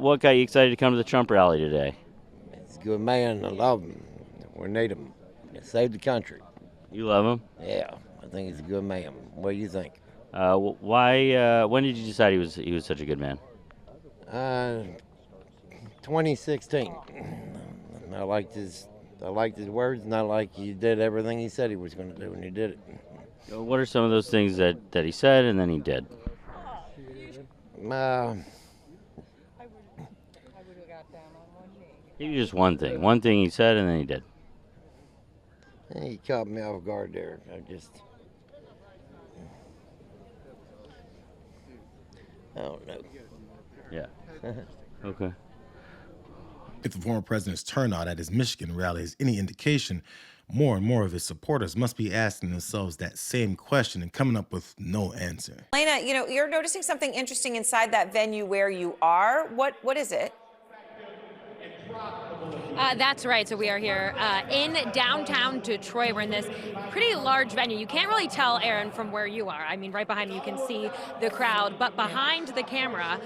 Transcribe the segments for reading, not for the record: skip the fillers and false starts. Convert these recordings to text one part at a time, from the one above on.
what got you excited to come to the Trump rally today? He's a good man. I love him. We need him. He saved the country. You love him? Yeah, I think he's a good man. What do you think? Why? When did you decide he was such a good man? 2016. I liked his words, and I like he did everything he said he was going to do, and he did it. What are some of those things that he said and then he did? Maybe just one thing. One thing he said and then he did. He caught me off guard there. I don't know. Yeah. Okay. If the former president's turnout at his Michigan rally is any indication, more and more of his supporters must be asking themselves that same question and coming up with no answer. Lena, you're noticing something interesting inside that venue where you are. What is it? That's right. So we are here in downtown Detroit. We're in this pretty large venue. You can't really tell, Aaron, from where you are. I mean, right behind me, you can see the crowd. But behind the camera,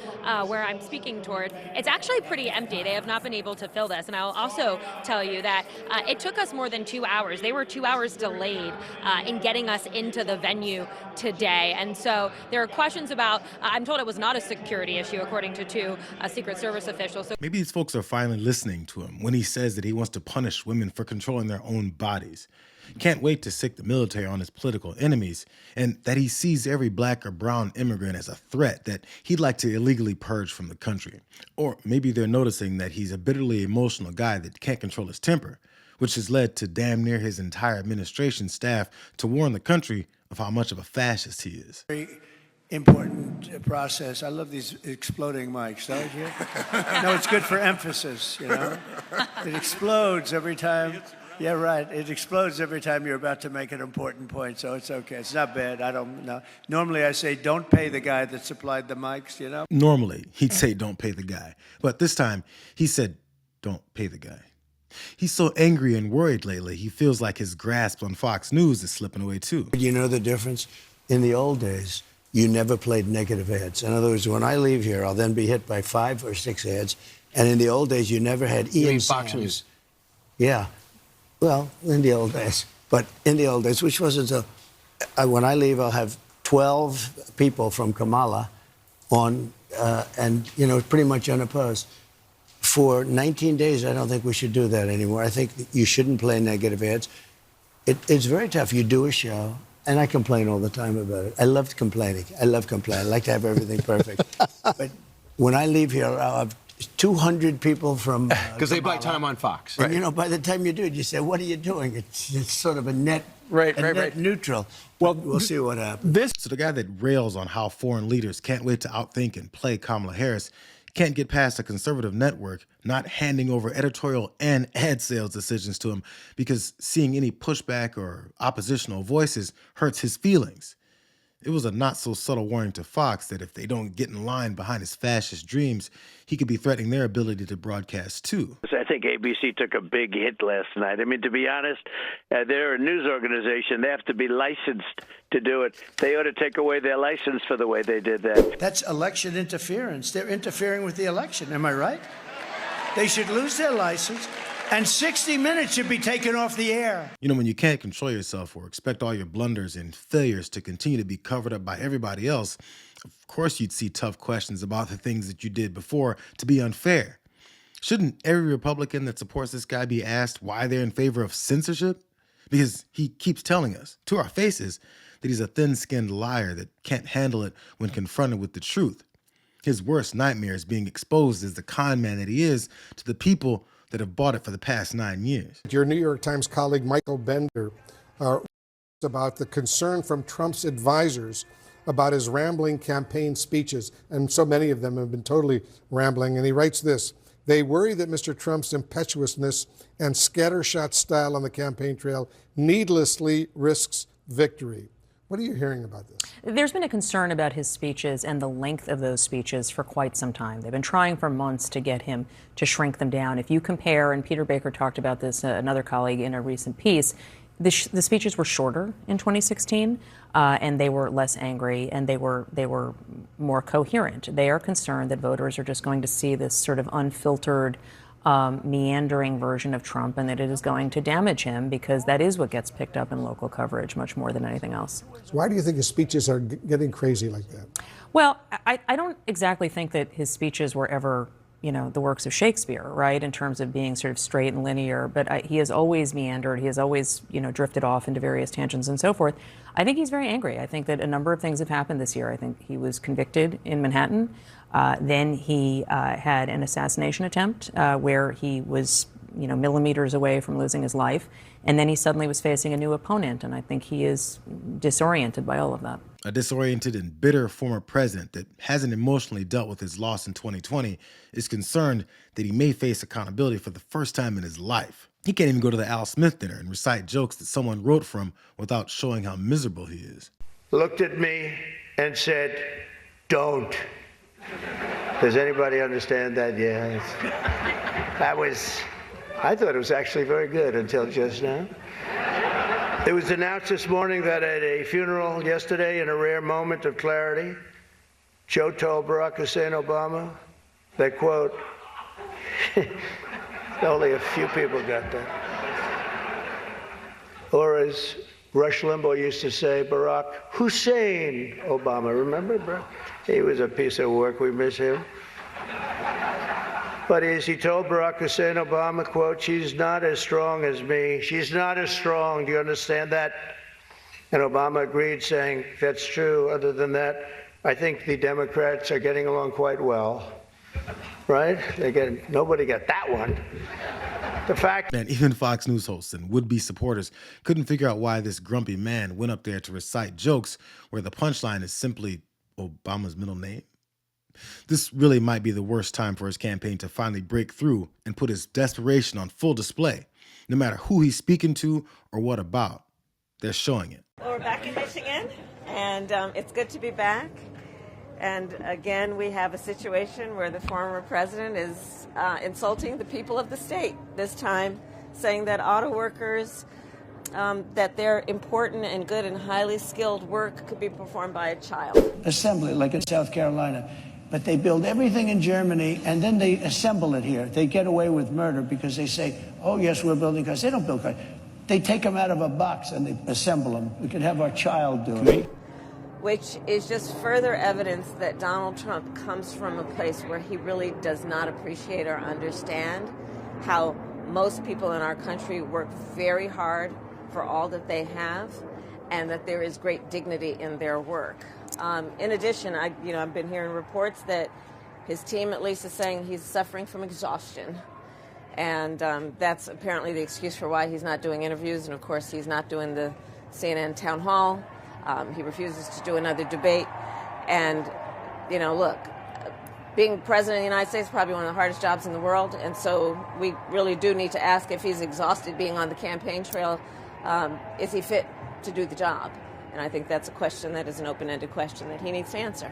where I'm speaking toward, it's actually pretty empty. They have not been able to fill this. And I'll also tell you that it took us more than 2 hours. They were 2 hours delayed in getting us into the venue today. And so there are questions about, I'm told it was not a security issue, according to two Secret Service officials. So maybe these folks are finally listening to him when he says that he wants to punish women for controlling their own bodies. Can't wait to sick the military on his political enemies, and that he sees every black or brown immigrant as a threat that he'd like to illegally purge from the country. Or maybe they're noticing that he's a bitterly emotional guy that can't control his temper, which has led to damn near his entire administration staff to warn the country of how much of a fascist he is. Very important process. I love these exploding mics, don't you? No, it's good for emphasis, It explodes every time. Yeah, right. It explodes every time you're about to make an important point, so it's okay. It's not bad. I don't know. Normally I say don't pay the guy that supplied the mics, Normally he'd say don't pay the guy, but this time he said don't pay the guy. He's so angry and worried lately, he feels like his grasp on Fox News is slipping away too. You know the difference? In the old days, you never played negative ads. In other words, when I leave here, I'll then be hit by 5 or 6 ads. And in the old days, you never had Ian Fox Sams. News? Yeah. Well, in the old days. But in the old days, which wasn't so... when I leave, I'll have 12 people from Kamala on, and, pretty much unopposed. For 19 days, I don't think we should do that anymore. I think you shouldn't play negative ads. It's very tough. You do a show, and I complain all the time about it. I love complaining. I like to have everything perfect. But when I leave here, I'll have 200 people from because they buy time on Fox. And, by the time you do it, you say, what are you doing? It's sort of a net, right. neutral. Well, we'll see what happens. So the guy that rails on how foreign leaders can't wait to outthink and play Kamala Harris can't get past a conservative network not handing over editorial and ad sales decisions to him because seeing any pushback or oppositional voices hurts his feelings. It was a not-so-subtle warning to Fox that if they don't get in line behind his fascist dreams, he could be threatening their ability to broadcast too. I think ABC took a big hit last night. I mean, to be honest, they're a news organization. They have to be licensed to do it. They ought to take away their license for the way they did that. That's election interference. They're interfering with the election. Am I right? They should lose their license. And 60 Minutes should be taken off the air. When you can't control yourself or expect all your blunders and failures to continue to be covered up by everybody else, of course you'd see tough questions about the things that you did before to be unfair. Shouldn't every Republican that supports this guy be asked why they're in favor of censorship? Because he keeps telling us, to our faces, that he's a thin-skinned liar that can't handle it when confronted with the truth. His worst nightmare is being exposed as the con man that he is to the people that have bought it for the past 9 years. Your New York Times colleague Michael Bender about the concern from Trump's advisors about his rambling campaign speeches, and so many of them have been totally rambling, and he writes this: they worry that Mr. Trump's impetuousness and scattershot style on the campaign trail needlessly risks victory. What are you hearing about this? There's been a concern about his speeches and the length of those speeches for quite some time. They've been trying for months to get him to shrink them down. If you compare, and Peter Baker talked about this, another colleague in a recent piece, The speeches were shorter in 2016, and they were less angry, and they were more coherent. They are concerned that voters are just going to see this sort of unfiltered, meandering version of Trump, and that it is going to damage him, because that is what gets picked up in local coverage much more than anything else. So why do you think his speeches are getting crazy like that? Well, I don't exactly think that his speeches were ever, the works of Shakespeare, right, in terms of being sort of straight and linear, but he has always meandered. He has always, drifted off into various tangents and so forth. I think he's very angry. I think that a number of things have happened this year. I think he was convicted in Manhattan. Then he had an assassination attempt where he was, millimeters away from losing his life. And then he suddenly was facing a new opponent, and I think he is disoriented by all of that. A disoriented and bitter former president that hasn't emotionally dealt with his loss in 2020 is concerned that he may face accountability for the first time in his life. He can't even go to the Al Smith dinner and recite jokes that someone wrote for him without showing how miserable he is. Looked at me and said, "Don't." Does anybody understand that? Yeah. I thought it was actually very good until just now. It was announced this morning that at a funeral yesterday, in a rare moment of clarity, Joe told Barack Hussein Obama that, quote, only a few people got that. Or as Rush Limbaugh used to say, Barack Hussein Obama. Remember, Barack? He was a piece of work. We miss him. But as he told Barack Hussein Obama, quote, "She's not as strong as me. She's not as strong. Do you understand that?" And Obama agreed, saying, "That's true. Other than that, I think the Democrats are getting along quite well." Right? Nobody got that one. The fact... Man, even Fox News hosts and would-be supporters couldn't figure out why this grumpy man went up there to recite jokes where the punchline is simply Obama's middle name. This really might be the worst time for his campaign to finally break through and put his desperation on full display. No matter who he's speaking to or what about, they're showing it. Well, we're back in Michigan, and it's good to be back. And again, we have a situation where the former president is insulting the people of the state, this time saying that auto workers, that their important and good and highly skilled work could be performed by a child. Assembly, like in South Carolina. But they build everything in Germany, and then they assemble it here. They get away with murder because they say, oh, yes, we're building cars. They don't build cars. They take them out of a box and they assemble them. We could have our child do it. Which is just further evidence that Donald Trump comes from a place where he really does not appreciate or understand how most people in our country work very hard for all that they have, and that there is great dignity in their work. In addition, I've been hearing reports that his team at least is saying he's suffering from exhaustion. And that's apparently the excuse for why he's not doing interviews. And of course, he's not doing the CNN town hall. He refuses to do another debate. And, look, being president of the United States is probably one of the hardest jobs in the world. And so we really do need to ask if he's exhausted being on the campaign trail. Is he fit to do the job? And I think that's a question that is an open-ended question that he needs to answer.